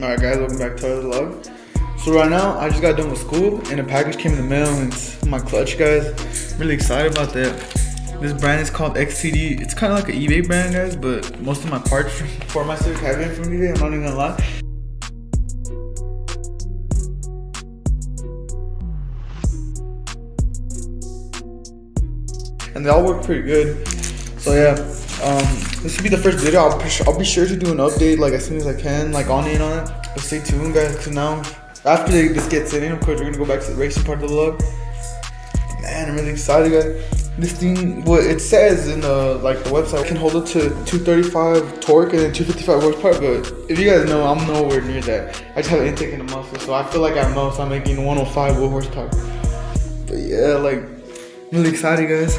Alright guys, welcome back to our vlog. So right now, I just got done with school and a package came in the mail and it's my clutch, guys. I'm really excited about that. This brand is called XTD. It's kind of like an eBay brand, guys, but most of my parts for my Civic have been from eBay, I'm not even gonna lie. And they all work pretty good. So yeah, this will be the first video. I'll be sure to do an update like as soon as I can, like on it and on it. But stay tuned, guys, because now after this gets in, of course we're gonna go back to the racing part of the vlog. Man, I'm really excited, guys. This thing, what it says in the website, can hold up to 235 torque and then 255 horsepower. But if you guys know, I'm nowhere near that. I just have an intake in the muffler, so I feel like at most I'm making 105 wood horsepower. But yeah, like, I'm really excited, guys.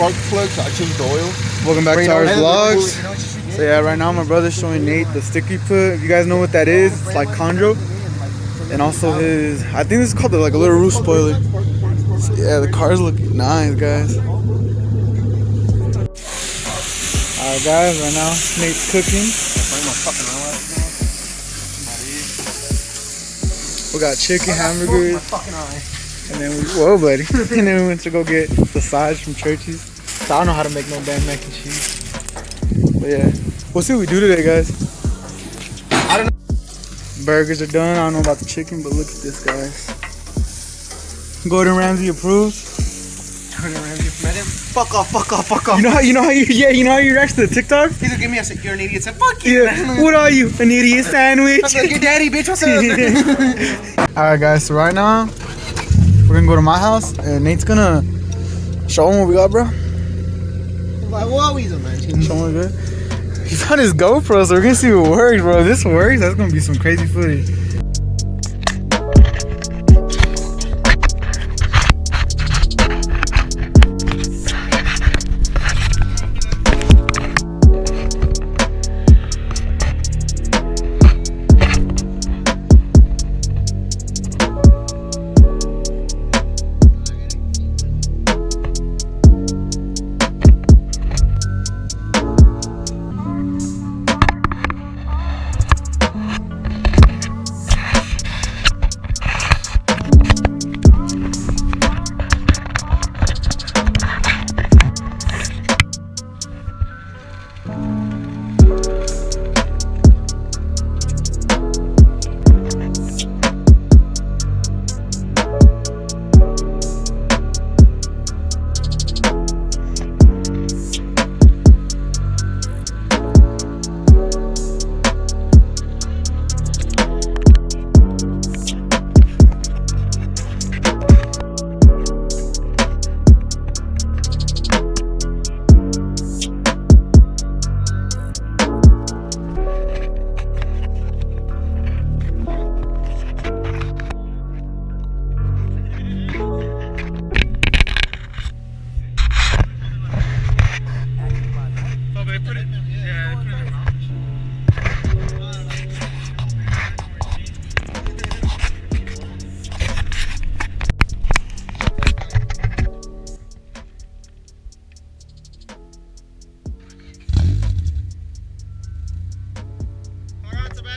Spark plug, so I changed the oil. Welcome back to our vlogs. So yeah, right now my brother's showing Nate the stick he put. If you guys know what that is, it's like Kanjo. And also his, I think this is called like a little roof spoiler. So yeah, the cars look nice, guys. Alright guys, right now Nate's cooking. We got chicken, hamburgers. And then whoa buddy. And then we went to go get the sides from Church's. So I don't know how to make no damn mac and cheese. But yeah, we'll see what we do today, guys. I don't know. Burgers are done. I don't know about the chicken, but look at this, guys. Gordon Ramsay approves. Gordon Ramsay, man, fuck off. You know how you react to the TikTok? He's gonna give me a you're an idiot. Said fuck you. Yeah. What are you? An idiot sandwich? I'm like, your daddy, bitch. What's up? Alright, guys. So right now we're gonna go to my house and Nate's gonna show him what we got, bro. Like, what we man? Show him what we got. He found his GoPro, so we're gonna see what works, bro. If this works, that's gonna be some crazy footage.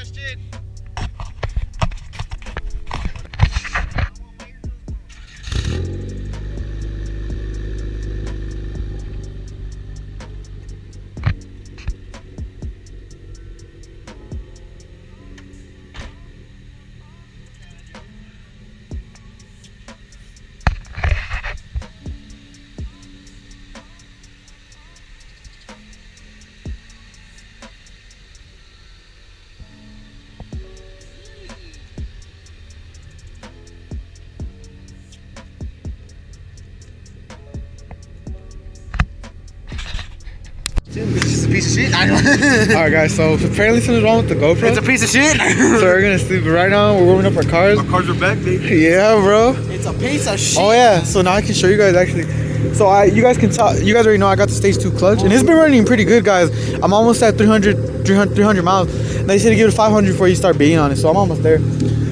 question. It's just a piece of shit. Alright guys, so apparently something's wrong with the GoPro. It's a piece of shit. So we're gonna sleep right now. We're warming up our cars. Our cars are back, baby. Yeah, bro. It's a piece of shit. Oh yeah. So now I can show you guys actually. So you guys can tell. You guys already know I got the stage 2 clutch, and it's been running pretty good, guys. I'm almost at 300 miles. They said to give it 500 before you start beating on it, so I'm almost there.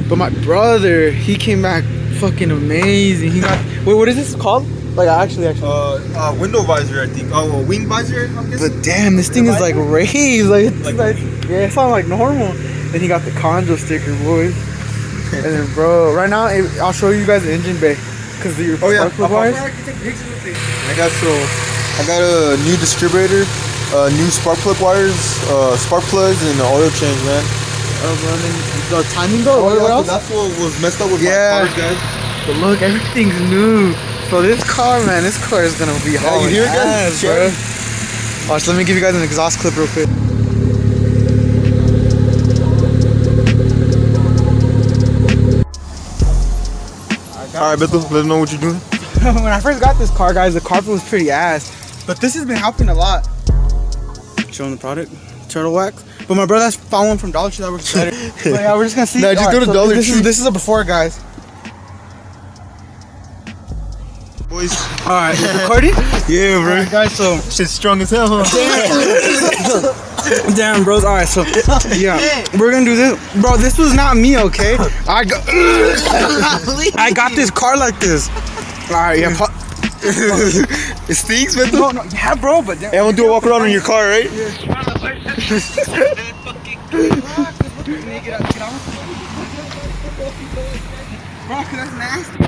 But my brother, he came back fucking amazing. He got what is this called? Like actually. Window visor, I think. Oh, wing visor, I'm guessing. But damn, this thing is like raised. Like, it's like yeah, it sounds like normal. Then he got the Kanjo sticker, boys. And then, bro, right now I'll show you guys the engine bay, cause your spark plug wires. I got a new distributor, new spark plug wires, spark plugs, and an oil change, man. The timing though. What else? That's what was messed up with my cars, guys. But look, everything's new. So this car, man, this car is gonna be hauling you hear it, guys? ass, bro. Watch, let me give you guys an exhaust clip real quick. Alright, Beto, let them know what you're doing. When I first got this car, guys, the carpet was pretty ass. But this has been helping a lot. Showing the product, turtle wax. But my brother found one from Dollar Tree that works better. But yeah, we're just gonna see. Nah, just go to Dollar Tree. This is a before, guys. Boys. Alright, recording? Yeah, bro. Alright, guys, so. Shit's strong as hell, huh? Damn, bros. Alright, so. Yeah, we're gonna do this. Bro, this was not me, okay? I got this car like this. Alright, yeah. It stinks, Beto? No, yeah, bro, but. Hey, I'm gonna do a walk around in your car, right? Bro, that's nasty, bro.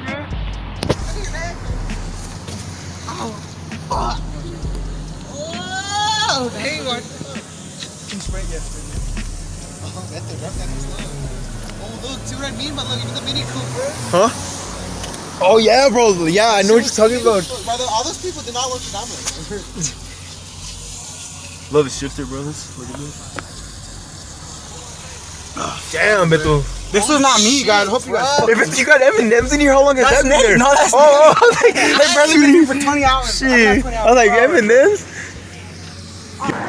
Oh, hey, what? Oh, look, see what I mean? But look, even the Mini Cooper. Huh? Oh, yeah, bro. Yeah, I know what you're talking about. Brother, all those people did not work for Dominic. Love the shifter, brothers. Look at this. Damn, Beto. This was not me, guys. Hope you guys. If you got M&M's in here, how long has that been there? No, that's They've barely been here for 20 hours. Shit. I was like, M&M's?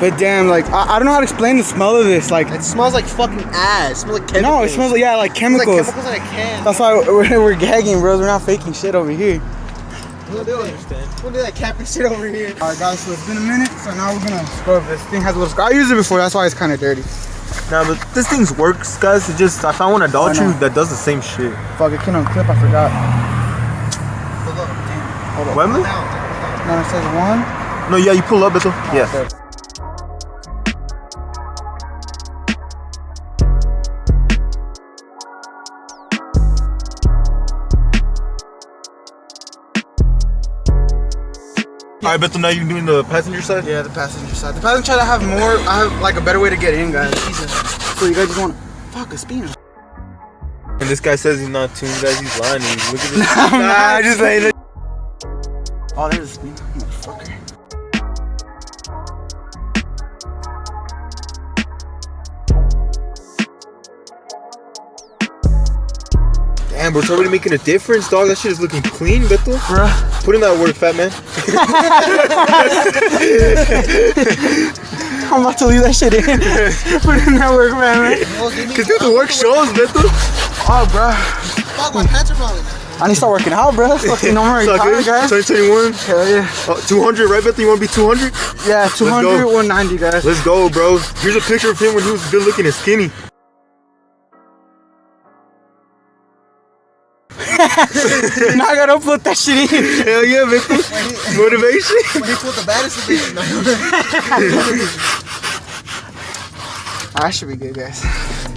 But damn, like, I don't know how to explain the smell of this. Like, It smells like fucking ass. It smells like chemicals. no, it smells like, yeah, like It smells chemicals. like chemicals in a can. That's why we're gagging, bros. We're not faking shit over here. We'll do that capping shit over here. Alright, guys, so it's been a minute. So now we're gonna scrub this. Thing has a little scrub. I used it before, that's why it's kind of dirty. Nah, but this thing works, guys. It just, I found one at Dollar Tree that does the same shit. Fuck, it came on clip, I forgot. Hold on. Wembley? No, it says 1. No, yeah, you pull up, Beto. Yeah. Okay. Alright, Beto, now you're doing the passenger side? Yeah, the passenger side. The passenger side, I have like a better way to get in, guys. Jesus. So you guys just wanna, fuck, a spinner. And this guy says he's not tuned, guys. He's lying. Look at this. Nah, just saying it. Oh, there's a spinner, motherfucker. Damn, bro, it's already making a difference, dog. That shit is looking clean, Beto. Bruh. Put in that work, fat man. I'm about to leave that shit in. Put in that work, man. Cause dude, the work shows, Beto. Oh, bruh. Fuck, my pants are falling. I need to start working out, bruh. Fucking no more retired, guys. 2021. Hell yeah. 200, right, Beto? You wanna be 200? Yeah, 200, go. 190, guys. Let's go, bro. Here's a picture of him when he was good looking and skinny. Now I gotta upload that shit in. Hell yeah, Beto. Motivation. When he pulled the baddest of these. That should be good, guys.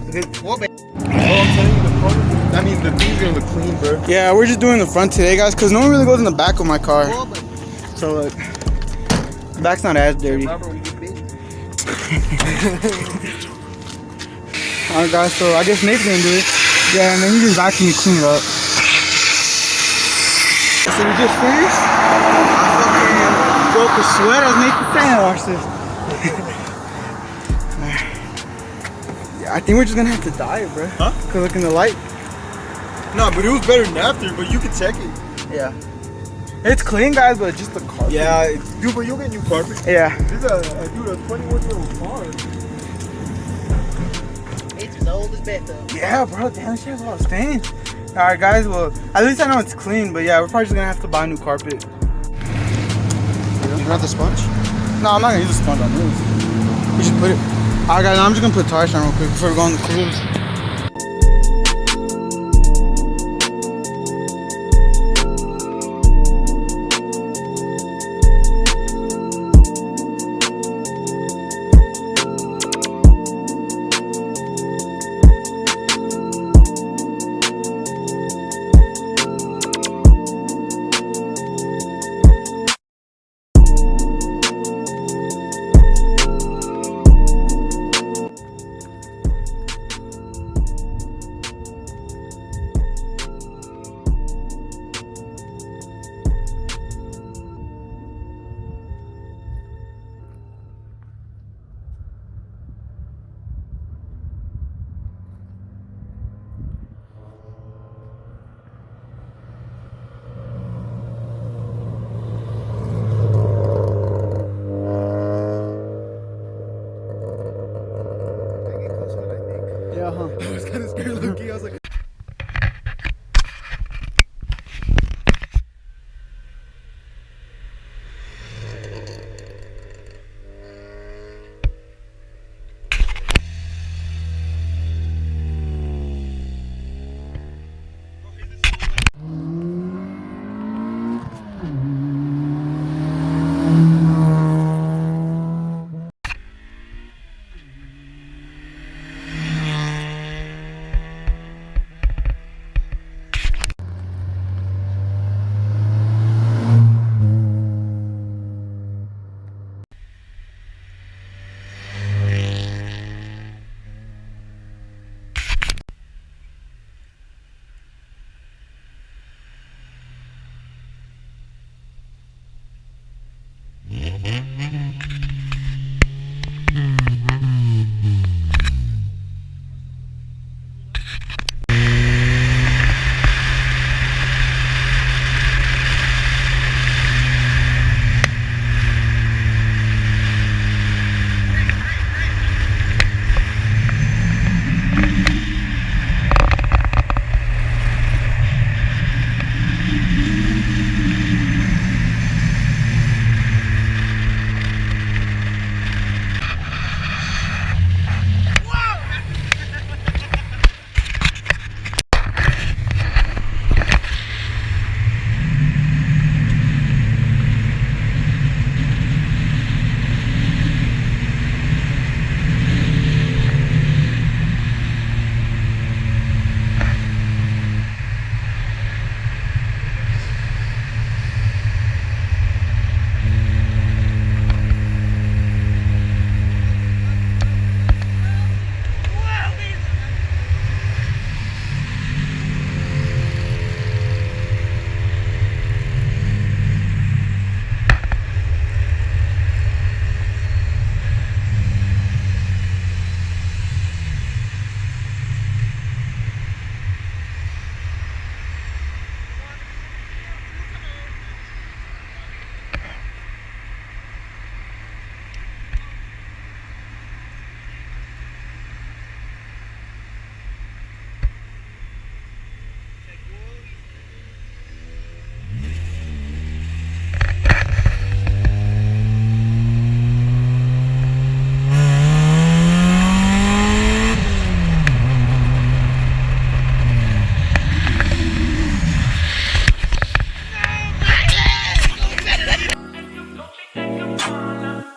What, man? Oh, I'm telling you, the front, I mean, the thing's gonna look clean, bro. Yeah, we're just doing the front today, guys, because no one really goes in the back of my car. So look, the back's not as dirty. Robert, when you get big. Alright, guys, so I guess Nate's gonna do it. Yeah, and then he just vacuumed me clean it up. So we just finished. I fucking broke a sweat as Nate was saying. Watch this. Yeah, I think we're just gonna have to dye it, bro. Huh? Cause look in the light. No, but it was better than after. But you can check it. Yeah. It's clean, guys, but just the carpet. Yeah, but you'll get new carpet. Yeah. This is a 21-year-old car. It's as old as bed, though. Yeah, bro. Damn, this shit has a lot of stains. Alright, guys. Well, at least I know it's clean. But yeah, we're probably just gonna have to buy new carpet. You want the sponge? No, I'm not gonna use a sponge on this. We just put it. Alright, guys. Now I'm just gonna put tires on real quick before we go on the cruise. Yeah, huh? I was kind of scared looking. I was like.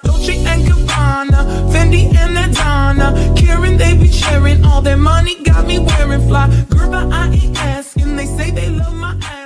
Dolce and Gabbana, Brandy and that Donna. Karen, they be sharing all their money, got me wearing fly. Girl, but I ain't asking. They say they love my ass.